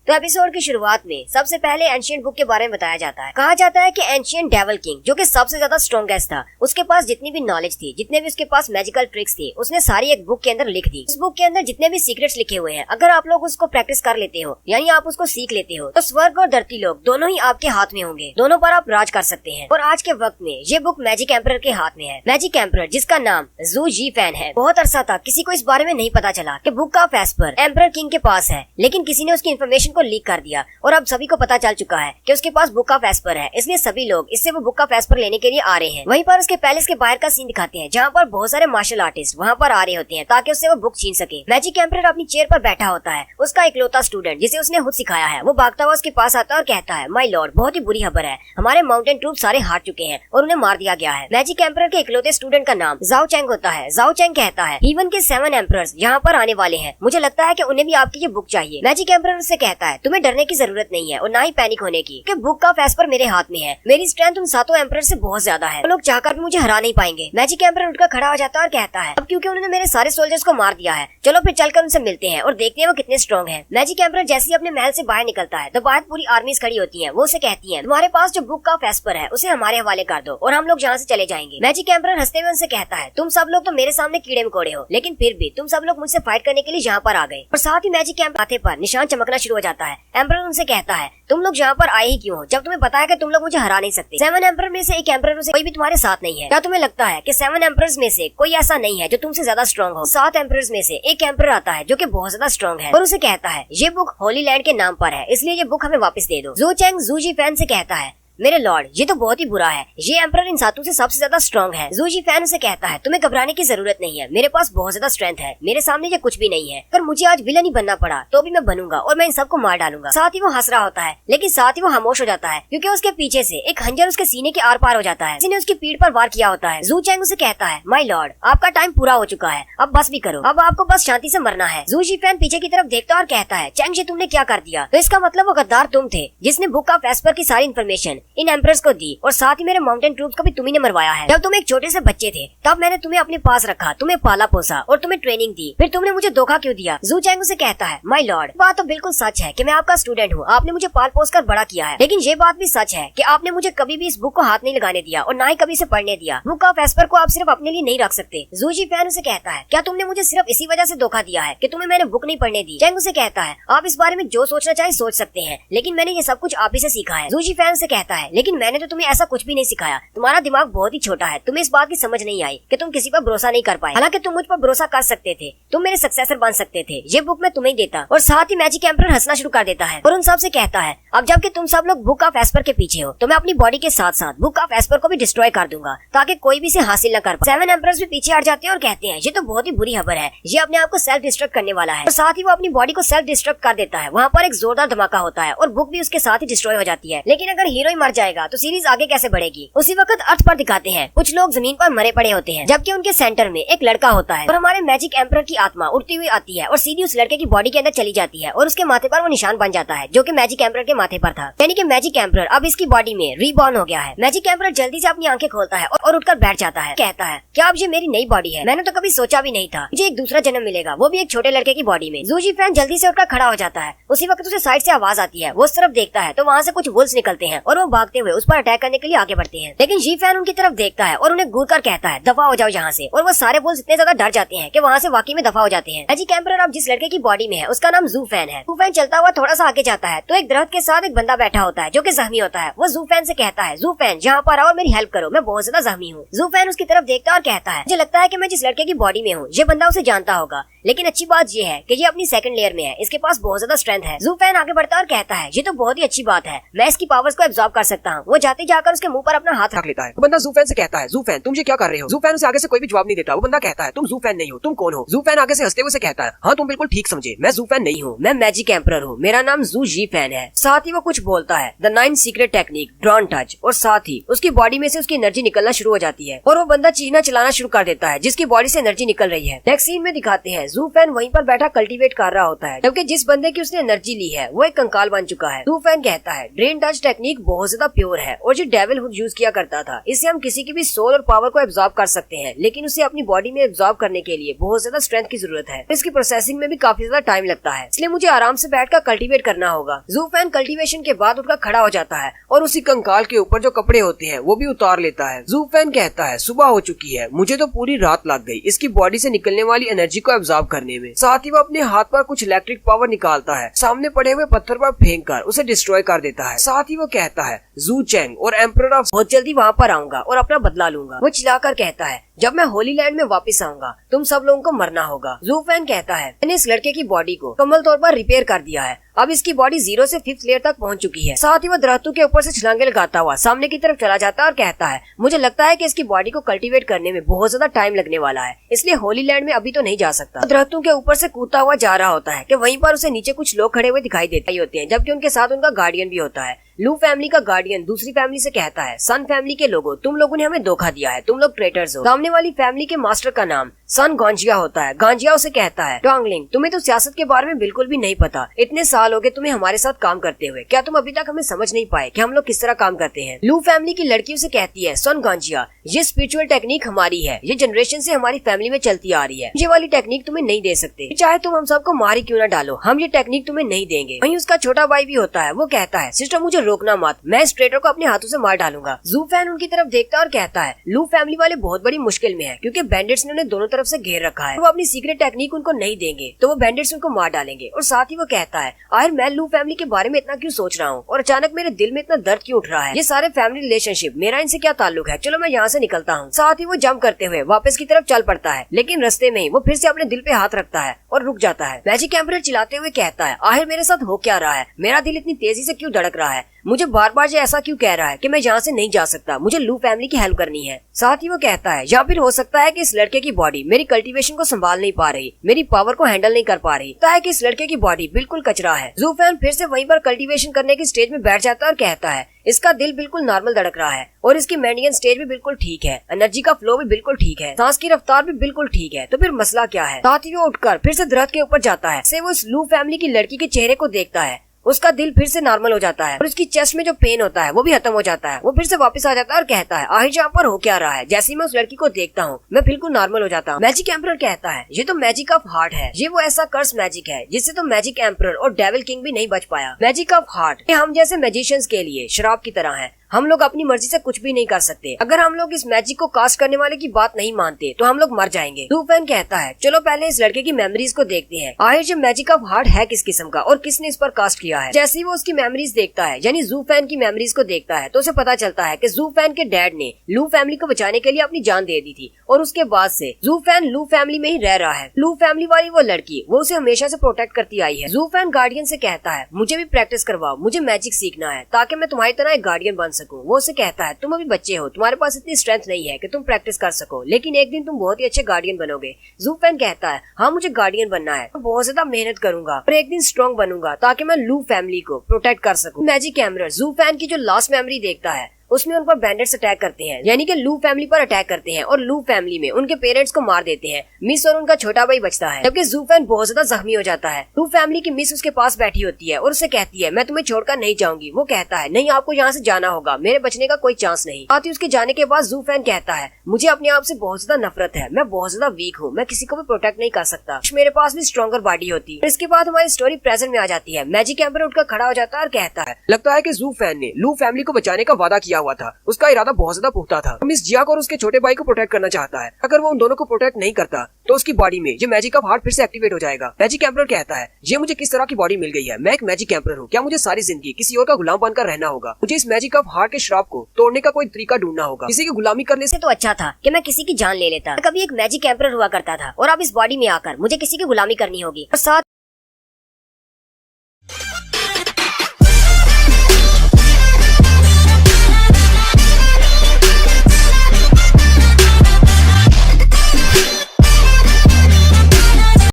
तो एपिसोड की शुरुआत में सबसे पहले एंशिएंट बुक के बारे में बताया जाता है। कहा जाता है कि एंशिएंट डेविल किंग, जो कि सबसे ज्यादा स्ट्रॉन्गेस्ट था, उसके पास जितनी भी नॉलेज थी, जितने भी उसके पास मैजिकल ट्रिक्स थी, उसने सारी एक बुक के अंदर लिख दी। उस बुक के अंदर जितने भी सीक्रेट्स लिखे हुए हैं, अगर आप लोग उसको प्रैक्टिस कर लेते हो, यानी आप उसको सीख लेते हो, तो स्वर्ग और धरती लोग दोनों ही आपके हाथ में होंगे, दोनों पर आप राज कर सकते हैं। और आज के वक्त में ये बुक मैजिक एम्परर के हाथ में है। मैजिक एम्परर, जिसका नाम जू जी फैन है, बहुत अरसा तक किसी को इस बारे में नहीं पता चला कि बुक का एस्पर एम्परर किंग के पास है, लेकिन किसी ने उसकी इन्फॉर्मेशन को लीक कर दिया और अब सभी को पता चल चुका है कि उसके पास बुक ऑफ एस्पर है। इसलिए सभी लोग इससे वो बुक ऑफ एस्पर लेने के लिए आ रहे हैं। वहीं पर उसके पैलेस के बाहर का सीन दिखाते हैं, जहाँ पर बहुत सारे मार्शल आर्टिस्ट वहाँ पर आ रहे होते हैं ताकि उससे वो बुक छीन सके। मैजिक एम्परर अपनी चेयर पर बैठा होता है। उसका इकलौता स्टूडेंट, जिसे उसने खुद सिखाया है, वो भागता हुआ उसके पास आता है और कहता है, माय लॉर्ड, बहुत ही बुरी खबर है, हमारे माउंटेन ट्रूप सारे हार चुके हैं और उन्हें मार दिया गया है। मैजिक एम्परर के इकलौते स्टूडेंट का नाम जाओ चैंग होता है। जाओ चैंग कहता है, इवन के 7 एम्परर्स यहाँ पर आने वाले हैं, मुझे लगता है कि उन्हें भी आपकी ये बुक चाहिए। मैजिक एम्परर उससे कहता है, तुम्हें डरने की जरूरत नहीं है और ना ही पैनिक होने की, कि बुक का एस्पर मेरे हाथ में है। मेरी स्ट्रेंथ उन 7 एम्परर से बहुत ज्यादा है, लोग चाहकर भी मुझे हरा नहीं पाएंगे। मैजिक एम्परर उठकर खड़ा हो जाता है और कहता है, अब क्योंकि उन्होंने मेरे सारे सोल्जर्स को मार दिया है, चलो फिर चलकर उनसे मिलते हैं और देखते हैं वो कितने स्ट्रॉन्ग हैं। मैजिक एम्परर जैसे ही अपने महल से बाहर निकलता है तो बाहर पूरी आर्मीज खड़ी होती है। वो उसे कहती है, तुम्हारे पास जो बुक का एस्पर है उसे हमारे हवाले कर दो और हम लोग यहाँ से चले जाएंगे। मैजिक एम्परर हंसते हुए उनसे कहता है, तुम सब लोग तो मेरे सामने कीड़े मकोड़े हो, लेकिन फिर भी तुम सब लोग मुझसे फाइट करने के लिए यहाँ पर आ गए। और साथ ही मैजिक एम्परर माथे पर निशान चमकना शुरू हो जाता है। एम्परर उनसे कहता है, तुम लोग यहाँ पर आए ही क्यों हो, जब तुम्हें पता है कि तुम लोग मुझे हरा नहीं सकते। 7 एम्परर में से एक एम्परर कोई भी तुम्हारे साथ नहीं है। क्या तुम्हें लगता है कि 7 एम्परर्स में से कोई ऐसा नहीं है जो तुमसे ज्यादा स्ट्रॉन्ग हो? 7 एम्परर्स में से एक एम्परर आता है जो कि बहुत ज्यादा स्ट्रॉन्ग है और उसे कहता है, ये बुक होली लैंड के नाम पर है, इसलिए ये बुक हमें वापस दे दो। जू चैंग जू जी फैन से कहता है, मेरे लॉर्ड, ये तो बहुत ही बुरा है, ये एम्परर इन 7 से सबसे ज्यादा स्ट्रॉन्ग है। जू जी फैन उसे कहता है, तुम्हें घबराने की जरूरत नहीं है, मेरे पास बहुत ज्यादा स्ट्रेंथ है, मेरे सामने ये कुछ भी नहीं है। अगर मुझे आज विलन ही बनना पड़ा तो भी मैं बनूंगा और मैं इन सबको मार डालूंगा। साथ ही वो हंस रहा होता है, लेकिन साथ ही वो खामोश हो जाता है क्योंकि उसके पीछे से एक खंजर उसके सीने के आर पार हो जाता है। किसी ने उसकी पीठ पर वार किया होता है। जू चैंग उसे कहता है, माय लॉर्ड, आपका टाइम पूरा हो चुका है, अब बस भी करो, अब आपको बस शांति से मरना है। जू जी फैन पीछे की तरफ देखता और कहता है, चैंग जी, तुमने क्या कर दिया? तो इसका मतलब वो गद्दार तुम थे जिसने बुक ऑफ एस्पर की सारी इन्फॉर्मेशन इन एम्परर्स को और साथ ही मेरे माउंटेन ट्रूप्स को भी तुम्ही ने मरवाया है। जब तुम एक छोटे से बच्चे थे तब मैंने तुम्हें अपने पास रखा, तुम्हें पाला पोसा और तुम्हें ट्रेनिंग दी, फिर तुमने मुझे धोखा क्यों दिया? जू चैंग उसे कहता है, माय लॉर्ड, बात तो बिल्कुल सच है कि मैं आपका स्टूडेंट हूँ, आपने मुझे पाल पोस कर बड़ा किया है, लेकिन ये बात भी सच है कि आपने मुझे कभी भी इस बुक को हाथ नहीं लगाने दिया और ना ही कभी इसे पढ़ने दिया। बुक ऑफ एस्पर को आप सिर्फ अपने लिए नहीं रख सकते। जू जी फैन उसे कहता है, क्या तुमने मुझे सिर्फ इसी वजह से धोखा दिया है कि तुम्हें मैंने बुक नहीं पढ़ने दी? चैंग उसे कहता है, आप इस बारे में जो सोचना चाहे सोच सकते हैं, लेकिन मैंने ये सब कुछ आप ही से सीखा है। जू जी फैन से कहता है, लेकिन मैंने तो तुम्हें ऐसा कुछ भी नहीं सिखाया, तुम्हारा दिमाग बहुत ही छोटा है, तुम्हें इस बात की समझ नहीं आई कि तुम किसी पर भरोसा नहीं कर पाए। हालांकि तुम मुझ पर भरोसा कर सकते थे, तुम मेरे सक्सेसर बन सकते थे, ये बुक मैं तुम्हें देता। और साथ ही मैजिक एम्परर हंसना शुरू कर देता है और उन सब से कहता है, अब जबकि तुम सब लोग बुक ऑफ एस्पर के पीछे हो तो मैं अपनी बॉडी के साथ साथ बुक ऑफ एस्पर को भी डिस्ट्रॉय कर दूंगा ताकि कोई भी इसे हासिल न कर पाए। 7 एम्परर्स भी पीछे हट जाते हैं और कहते हैं, ये तो बहुत ही बुरी खबर है, ये अपने आप को सेल्फ डिस्ट्रक्ट करने वाला है। और साथ ही वो अपनी बॉडी को सेल्फ डिस्ट्रक्ट कर देता है। वहाँ पर एक जोरदार धमाका होता है और बुक भी उसके साथ ही डिस्ट्रॉय हो जाती है। लेकिन अगर हीरो ही मर जाएगा तो सीरीज आगे कैसे बढ़ेगी? उसी वक्त अर्थ पर दिखाते हैं कुछ लोग जमीन पर मरे पड़े होते हैं, जबकि उनके सेंटर में एक लड़का होता है और हमारे मैजिक एम्परर की आत्मा उड़ती हुई आती है और सीधी उस लड़के की बॉडी के अंदर चली जाती है और उसके माथे पर वो निशान बन जाता है जो कि मैजिक एम्परर के माथे पर था। यानी कि मैजिक एम्परर अब इसकी बॉडी में रीबॉर्न हो गया है। मैजिक एम्परर जल्दी से अपनी आंखें खोलता है और उठकर बैठ जाता है। कहता है, क्या अब ये मेरी नई बॉडी है? मैंने तो कभी सोचा भी नहीं था मुझे एक दूसरा जन्म मिलेगा, वो भी एक छोटे लड़के की बॉडी में। जू जी फैन जल्दी से उठकर खड़ा हो जाता है। उसी वक्त उसे साइड से आवाज आती है, वो उस तरफ देखता है तो वहाँ से कुछ वुल्व्स निकलते हैं और वो भागते हुए उस पर अटैक करने के लिए आगे बढ़ते हैं। लेकिन जी फैन उनकी तरफ देखता है और उन्हें घूर कर कहता है, दफा हो जाओ यहाँ से। और वो सारे वुल्व्स इतने ज्यादा डर जाते हैं कि वहाँ से वाकई में दफा हो जाते हैं। मैजिक एम्परर अब जिस लड़के की बॉडी में है उसका नाम जू फैन है। जू फैन चलता हुआ थोड़ा सा आगे जाता है तो एक दरख्त के साथ एक बंदा बैठा होता है जो कि जख्मी होता है। वो जू फैन से कहता है, जू फैन यहाँ पर आओ और मेरी हेल्प करो, मैं बहुत ज्यादा जख्मी हूँ। जू फैन उसकी तरफ देखता है और कहता है, मुझे लगता है कि मैं जिस लड़के की बॉडी में हूँ ये बंदा उसे जानता होगा, लेकिन अच्छी बात ये है कि ये अपनी सेकंड लेयर में है, इसके पास बहुत ज्यादा स्ट्रेंथ है। जू फैन आगे बढ़ता है और कहता है, ये तो बहुत ही अच्छी बात है, मैं इसकी पावर्स को एब्जॉर्ब कर सकता हूँ। वो जाते जाकर उसके मुंह पर अपना हाथ रख लेता है। वो बंदा जू फैन से कहता है, जू फैन तुम ये क्या कर रहे हो? जू फैन उसे आगे से कोई भी जवाब नहीं देता। वो बंदा कहता है, तुम जू फैन नहीं हो, तुम कौन हो? जू फैन आगे से हंसते हुए से कहता है, हाँ तुम बिल्कुल ठीक समझे, मैं जू फैन नहीं हूँ, मैं मैजिक एम्परर हूँ, मेरा नाम जू जी फैन है। साथ ही वो कुछ बोलता है, the 9 secret technique drawn touch, और साथ ही उसकी बॉडी में से उसकी एनर्जी निकलना शुरू हो जाती है और वो बंदा चीखना चलाना शुरू कर देता है जिसकी बॉडी से एनर्जी निकल रही है। नेक्स्ट सीन में दिखाते हैं जू फैन वहीं पर बैठा कल्टीवेट कर रहा होता है, जबकि जिस बंदे की उसने एनर्जी ली है वो एक कंकाल बन चुका है। जू फैन कहता है ड्रेन टच टेक्निक बहुत ज्यादा प्योर है और जो डेविल हुड यूज किया करता था, इससे हम किसी की भी सोल और पावर को एब्जॉर्ब कर सकते हैं, लेकिन उसे अपनी बॉडी में एब्जॉर्ब करने के लिए बहुत ज्यादा स्ट्रेंथ की जरूरत है। इसकी प्रोसेसिंग में भी काफी ज्यादा टाइम लगता है, इसलिए मुझे आराम से बैठकर कल्टीवेट करना होगा। जू फैन कल्टीवेशन के बाद उठकर खड़ा हो जाता है और उसी कंकाल के ऊपर जो कपड़े होते हैं वो भी उतार लेता है। जू फैन कहता है सुबह हो चुकी है, मुझे तो पूरी रात लग गई इसकी बॉडी से निकलने वाली एनर्जी को एब्जॉर्ब करने में। साथ ही वो अपने हाथ पर कुछ इलेक्ट्रिक पावर निकालता है, सामने पड़े हुए पत्थर पर फेंक कर उसे डिस्ट्रॉय कर देता है। साथ ही वो कहता है जू चैंग और एम्परर ऑफ बहुत जल्दी वहाँ पर आऊंगा और अपना बदला लूंगा। वो चिल्लाकर कहता है जब मैं होली लैंड में वापस आऊंगा तुम सब लोगों को मरना होगा। जू फैन कहता है मैंने इस लड़के की बॉडी को कमल तौर पर रिपेयर कर दिया है, अब इसकी बॉडी 0 से 5th लेयर तक पहुंच चुकी है। साथ ही वो दरख्तों के ऊपर से छलांगे लगाता हुआ सामने की तरफ चला जाता है और कहता है मुझे लगता है कि इसकी बॉडी को कल्टीवेट करने में बहुत ज्यादा टाइम लगने वाला है, इसलिए होली लैंड में अभी तो नहीं जा सकता। दरख्तों के ऊपर से कूदता हुआ जा रहा होता है कि वहीं पर उसे नीचे कुछ लोग खड़े हुए दिखाई देते होते हैं, जबकि उनके साथ उनका गार्डियन भी होता है। लू फैमिली का गार्डियन दूसरी फैमिली से कहता है सन फैमिली के लोगों, तुम लोगों ने हमें धोखा दिया है, तुम लोग ट्रेटर्स हो। सामने वाली फैमिली के मास्टर का नाम सन गांजिया होता है। गांजिया उसे कहता है टोंगलिंग तुम्हें तो सियासत के बारे में बिल्कुल भी नहीं पता, इतने साल हो गए तुम्हें हमारे साथ काम करते हुए, क्या तुम अभी तक हमें समझ नहीं पाए कि हम लोग किस तरह काम करते हैं। लू फैमिली की लड़की उसे कहती है सन गांजिया ये स्पिरिचुअल टेक्निक हमारी है, ये जनरेशन से हमारी फैमिली में चलती आ रही है, ये वाली टेक्निक तुम्हें नहीं दे सकते, चाहे तुम हम सबको मारी क्यों न डालो, हम ये टेक्निक तुम्हें नहीं देंगे। वहीं उसका छोटा भाई भी होता है, वो कहता है सिस्टर मुझे रोकना मत, मैं इस ट्रेटर को अपने हाथों से मार डालूंगा। जू फैन उनकी तरफ देखता है और कहता है लू फैमिली वाले बहुत बड़ी मुश्किल में है, क्योंकि बैंडिट्स ने उन्हें दोनों तरफ से घेर रखा है, वो अपनी सीक्रेट टेक्निक उनको नहीं देंगे तो वो बैंडिट्स उनको मार डालेंगे। और साथ ही वो कहता है आखिर मैं लू फैमिली के बारे में इतना क्यों सोच रहा हूँ और अचानक मेरे दिल में इतना दर्द क्यों उठ रहा है, ये सारे फैमिली रिलेशनशिप मेरा इनसे क्या ताल्लुक है, चलो मैं यहाँ से निकलता हूँ। साथ ही वो जंप करते हुए वापस की तरफ चल पड़ता है, लेकिन रास्ते में ही वो फिर से अपने दिल पे हाथ रखता है और रुक जाता है। मैजिक एम्परर चिल्लाते हुए कहता है आखिर मेरे साथ हो क्या रहा है, मेरा दिल इतनी तेजी से क्यों धड़क रहा है, मुझे बार बार ये ऐसा क्यों कह रहा है कि मैं यहाँ से नहीं जा सकता, मुझे लू फैमिली की हेल्प करनी है। साथ ही वो कहता है या फिर हो सकता है कि इस लड़के की बॉडी मेरी कल्टीवेशन को संभाल नहीं पा रही, मेरी पावर को हैंडल नहीं कर पा रही, लगता है कि इस लड़के की बॉडी बिल्कुल कचरा है। जू फैन फिर से वहीं पर कल्टीवेशन करने की स्टेज में बैठ जाता है और कहता है इसका दिल बिल्कुल नॉर्मल धड़क रहा है और इसकी मेंडियन स्टेज भी बिल्कुल ठीक है, एनर्जी का फ्लो भी बिल्कुल ठीक है, सांस की रफ्तार भी बिल्कुल ठीक है, तो फिर मसला क्या है। साथ ही वो उठकर फिर से दरख्त के ऊपर जाता है, से वो इस लू फैमिली की लड़की के चेहरे को देखता है, उसका दिल फिर से नॉर्मल हो जाता है और उसकी चेस्ट में जो पेन होता है वो भी खत्म हो जाता है। वो फिर से वापस आ जाता है और कहता है आखिर यहाँ पर हो क्या रहा है। जैसे ही मैं उस लड़की को देखता हूँ मैं बिल्कुल नॉर्मल हो जाता हूँ। मैजिक एम्परर कहता है ये तो मैजिक ऑफ हार्ट है, ये वो ऐसा कर्स मैजिक है जिससे तो मैजिक एम्परर और डेविल किंग भी नहीं बच पाया। मैजिक ऑफ हार्ट हम जैसे मैजिशियंस के लिए शराब की तरह है, हम लोग अपनी मर्जी से कुछ भी नहीं कर सकते, अगर हम लोग इस मैजिक को कास्ट करने वाले की बात नहीं मानते तो हम लोग मर जाएंगे। जू फैन कहता है चलो पहले इस लड़के की मेमोरीज को देखते हैं, आखिर ये मैजिक ऑफ हार्ट है किस किस्म का और किसने इस पर कास्ट किया है। जैसे ही वो उसकी मेमोरीज देखता है, यानी जू फैन की मेमोरीज को देखता है, तो उसे पता चलता है कि जू फैन के डैड ने लू फैमिली को बचाने के लिए अपनी जान दे दी थी और उसके बाद से जू फैन लू फैमिली में ही रह रहा है। लू फैमिली वाली वो लड़की वो उसे हमेशा से प्रोटेक्ट करती आई है। जू फैन गार्डियन से कहता है मुझे भी प्रैक्टिस करवाओ, मुझे मैजिक सीखना है ताकि मैं तुम्हारी तरह एक गार्डियन बन सकूं। वो उसे कहता है तुम अभी बच्चे हो, तुम्हारे पास इतनी स्ट्रेंथ नहीं है कि तुम प्रैक्टिस कर सको, लेकिन एक दिन तुम बहुत ही अच्छे गार्डियन बनोगे। जू फैन कहता है हाँ मुझे गार्डियन बनना है, बहुत ज्यादा मेहनत करूंगा और एक दिन स्ट्रॉन्ग बनूंगा ताकि मैं लू फैमिली को प्रोटेक्ट कर सकूं। मैजिक एम्परर जू फैन की जो लास्ट मेमोरी देखता है उसमें उन पर बैंडिट्स अटैक करते हैं, यानी कि लू फैमिली पर अटैक करते हैं और लू फैमिली में उनके पेरेंट्स को मार देते हैं। मिस और उनका छोटा भाई बचता है, जबकि जू फैन बहुत ज्यादा जख्मी हो जाता है। लू फैमिली की मिस उसके पास बैठी होती है और उसे कहती है मैं तुम्हें छोड़कर नहीं जाऊंगी। वो कहता है नहीं आपको यहाँ से जाना होगा, मेरे बचने का कोई चांस नहीं। साथ ही उसके जाने के बाद जू फैन कहता है मुझे अपने आप से बहुत ज्यादा नफरत है, मैं बहुत ज्यादा वीक हूँ, मैं किसी को भी प्रोटेक्ट नहीं कर सकता, मेरे पास भी स्ट्रॉन्गर बॉडी होती। इसके बाद हमारी स्टोरी प्रेजेंट में आ जाती है। मैजिक एम्परर उठकर खड़ा हो जाता है और कहता है लगता है कि जू फैन ने लू फैमिली को बचाने का वादा किया हुआ था, उसका इरादा बहुत ज्यादा पुख्ता था। मिस जियाक और उसके छोटे भाई को प्रोटेक्ट करना चाहता है, अगर वो उन दोनों को प्रोटेक्ट नहीं करता तो उसकी बॉडी में ये मैजिक ऑफ हार्ट फिर से एक्टिवेट हो जाएगा। मैजिक एम्परर कहता है ये मुझे किस तरह की बॉडी मिल गई है, मैं एक मैजिक एम्परर हूँ, क्या मुझे सारी जिंदगी किसी और का गुलाम बनकर रहना होगा। मुझे इस मैजिक ऑफ हार्ट के श्राप को तोड़ने का कोई तरीका ढूंढना होगा। किसी की गुलामी करने से तो अच्छा था कि मैं किसी की जान ले लेता, कभी एक मैजिक एम्परर हुआ करता था और अब इस बॉडी में आकर मुझे किसी की गुलामी करनी होगी। और साथ